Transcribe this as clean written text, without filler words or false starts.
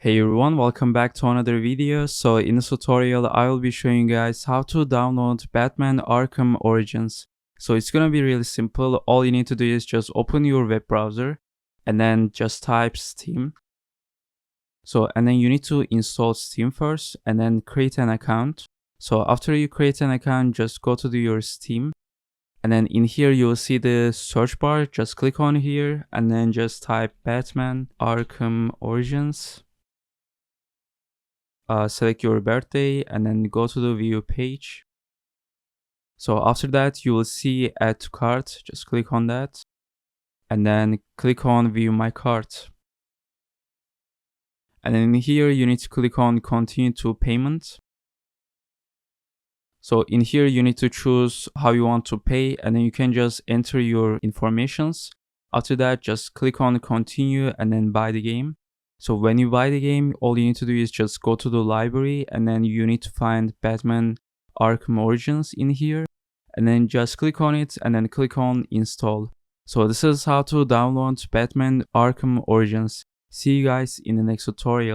Hey everyone, welcome back to another video. So in this tutorial, I will be showing you guys how to download Batman Arkham Origins. So it's gonna be really simple. All you need to do is just open your web browser and then just type Steam. And then you need to install Steam first and then create an account. So after you create an account, just go to your Steam. And then in here, you'll see the search bar. Just click on here and then just type Batman Arkham Origins. Select your birthday and then go to the view page. So after that, you will see add to cart. Just click on that and then click on view my cart. And then here you need to click on continue to payment. So in here you need to choose how you want to pay and then you can just enter your informations. After that, just click on continue and then buy the game. So when you buy the game, all you need to do is just go to the library and then you need to find Batman Arkham Origins in here and then just click on it and then click on install. So this is how to download Batman Arkham Origins. See you guys in the next tutorial.